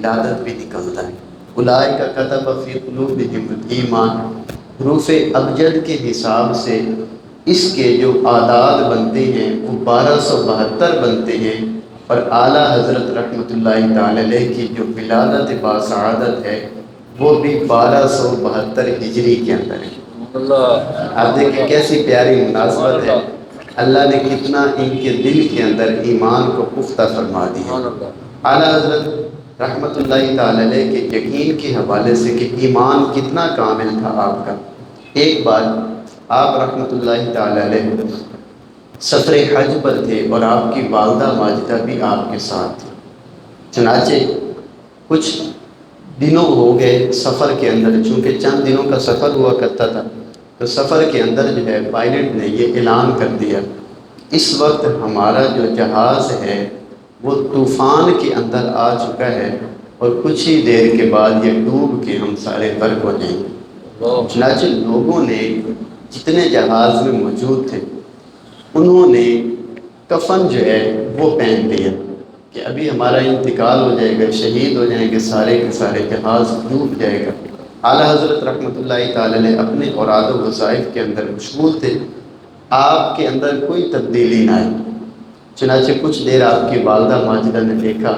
ولادت بھی نکلتا ہے۔ اولئک کتب فی قلوبہم الایمان، حروف ابجد کے حساب سے اس کے جو اعداد بنتے ہیں وہ 1272 بنتے ہیں، اور اعلیٰ حضرت رحمۃ اللہ تعالی علیہ کی جو ولادت باسعادت ہے وہ بھی 1272 ہجری کے اندر ہے۔ آپ دیکھیں کیسی پیاری مناسبت ہے، اللہ نے کتنا ان کے دل کے اندر ایمان کو پختہ فرما دیا۔ اعلیٰ حضرت رحمۃ اللہ تعالی علیہ کے یقین کے حوالے سے کہ ایمان کتنا کامل تھا آپ کا، ایک بار آپ رحمۃ اللہ تعالی علیہ سفر حج پر تھے اور آپ کی والدہ ماجدہ بھی آپ کے ساتھ تھی۔ چنانچہ کچھ دنوں ہو گئے سفر کے اندر، چونکہ چند دنوں کا سفر ہوا کرتا تھا، تو سفر کے اندر جو ہے پائلٹ نے یہ اعلان کر دیا اس وقت ہمارا جو جہاز ہے وہ طوفان کے اندر آ چکا ہے اور کچھ ہی دیر کے بعد یہ ڈوب کے ہم سارے غرق ہو جائیں گے۔ چنانچہ لوگوں نے جتنے جہاز میں موجود تھے انہوں نے کفن جو ہے وہ پہن لیا کہ ابھی ہمارا انتقال ہو جائے گا، شہید ہو جائیں گے سارے کے سارے، جہاز ڈوب جائے گا۔ اعلیٰ حضرت رحمۃ اللہ تعالی علیہ اپنے اوراد و وظائف کے اندر مشغول تھے، آپ کے اندر کوئی تبدیلی نہ آئی۔ چنانچہ کچھ دیر آپ کی والدہ ماجدہ نے دیکھا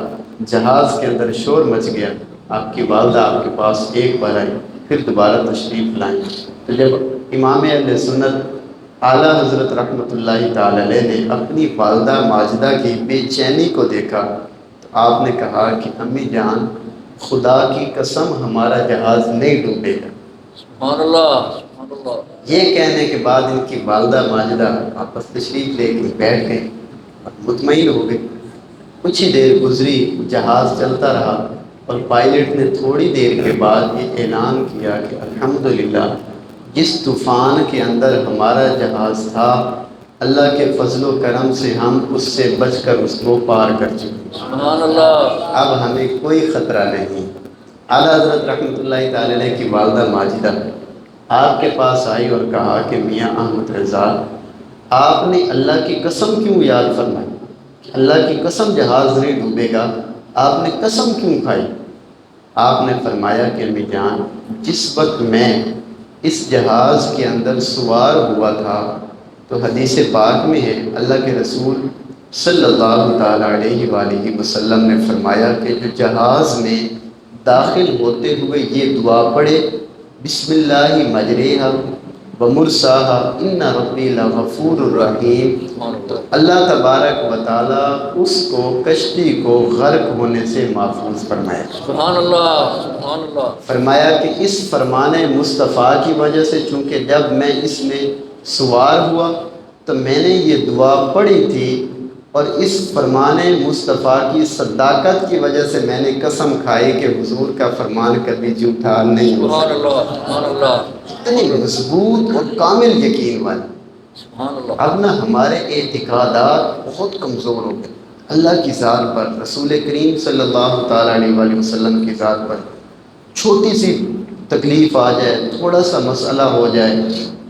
جہاز کے اندر شور مچ گیا، آپ کی والدہ آپ کے پاس ایک بار آئی، پھر دوبارہ تشریف لائیں۔ تو جب امام اہل سنت اعلیٰ حضرت رحمۃ اللہ تعالی علیہ نے اپنی والدہ ماجدہ کی بے چینی کو دیکھا تو آپ نے کہا کہ امی جان خدا کی قسم ہمارا جہاز نہیں ڈوبے گا۔ سبحان اللہ، سبحان اللہ۔ یہ کہنے کے بعد ان کی والدہ ماجدہ واپس تشریف لے کے بیٹھ گئی اور مطمئن ہو گئی۔ کچھ ہی دیر گزری، جہاز چلتا رہا اور پائلٹ نے تھوڑی دیر کے بعد یہ اعلان کیا کہ الحمدللہ جس طوفان کے اندر ہمارا جہاز تھا اللہ کے فضل و کرم سے ہم اس سے بچ کر اس کو پار کر چکے۔ سبحان اللہ۔ اب ہمیں کوئی خطرہ نہیں۔ اعلیٰ حضرت رحمۃ اللہ تعالی علیہ کی والدہ ماجدہ آپ کے پاس آئی اور کہا کہ میاں احمد رضا آپ نے اللہ کی قسم کیوں یاد فرمائی کہ اللہ کی قسم جہاز نہیں ڈوبے گا، آپ نے قسم کیوں کھائی؟ آپ نے فرمایا کہ امی جان جس وقت میں اس جہاز کے اندر سوار ہوا تھا تو حدیث پاک میں ہے اللہ کے رسول صلی اللہ تعالیٰ علیہ وآلہ وسلم نے فرمایا کہ جو جہاز میں داخل ہوتے ہوئے یہ دعا پڑھے بسم اللہ مجریہا ومرساہا ان ربی لغفور الرحیم، اللہ تبارک و تعالیٰ اس کو کشتی کو غرق ہونے سے محفوظ فرمائے۔ سبحان اللہ، سبحان اللہ۔ فرمایا کہ اس فرمان مصطفیٰ کی وجہ سے چونکہ جب میں اس میں سوار ہوا تو میں نے یہ دعا پڑھی تھی اور اس فرمان مصطفیٰ کی صداقت کی وجہ سے میں نے قسم کھائی کہ حضور کا فرمان کبھی جھوٹا نہیں ہو سبحان سکتا۔ اللہ، سبحان اللہ۔ اتنی مضبوط اور کامل یقین والی۔ سبحان اللہ۔ اب نہ ہمارے اعتقادات بہت کمزور ہو گئے اللہ کی ذات پر، رسول کریم صلی اللہ تعالیٰ علیہ وآلہ وسلم کی ذات پر چھوٹی سی تکلیف آ جائے، تھوڑا سا مسئلہ ہو جائے،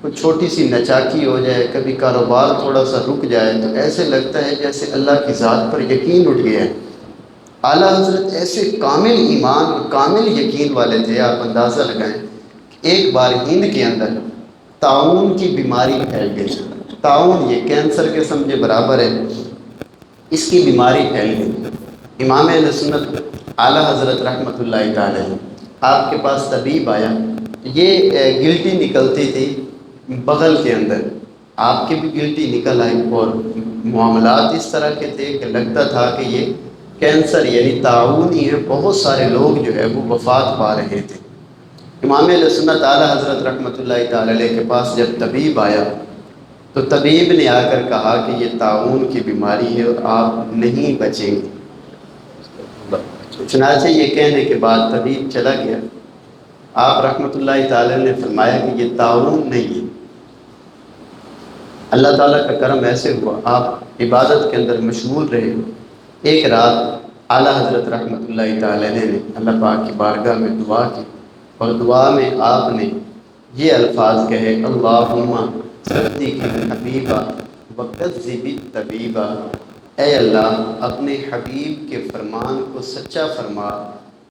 کوئی چھوٹی سی نچاکی ہو جائے، کبھی کاروبار تھوڑا سا رک جائے تو ایسے لگتا ہے جیسے اللہ کی ذات پر یقین اٹھ گیا ہے۔ اعلیٰ حضرت ایسے کامل ایمان اور کامل یقین والے تھے، آپ اندازہ لگائیں کہ ایک بار ہند کے اندر طاعون کی بیماری پھیل گئی۔ طاعون یہ کینسر کے سمجھے برابر ہے، اس کی بیماری پھیل گئی۔ امام اہل سنت اعلیٰ حضرت رحمۃ اللہ تعالی علیہ آپ کے پاس طبیب آیا، یہ گلٹی نکلتی تھی بغل کے اندر، آپ کی بھی گلٹی نکل آئی اور معاملات اس طرح کے تھے کہ لگتا تھا کہ یہ کینسر یعنی طاعون ہی ہے، بہت سارے لوگ جو ہے وہ وفات پا رہے تھے۔ امام علیہ سنت اعلیٰ حضرت رحمۃ اللہ تعالی علیہ کے پاس جب طبیب آیا تو طبیب نے آ کر کہا کہ یہ طاعون کی بیماری ہے اور آپ نہیں بچیں گے۔ چنانچہ یہ کہنے کے بعد طبیب چلا گیا۔ آپ رحمۃ اللہ تعالی نے فرمایا کہ یہ طاعون نہیں ہے۔ اللہ تعالیٰ کا کرم ایسے ہوا آپ عبادت کے اندر مشغول رہے۔ ایک رات اعلیٰ حضرت رحمۃ اللہ تعالی نے اللہ پاک کی بارگاہ میں دعا کی اور دعا میں آپ نے یہ الفاظ کہے اللہم صدق الحبیبہ وکذب الطبیبہ، اے اللہ اپنے حبیب کے فرمان کو سچا فرما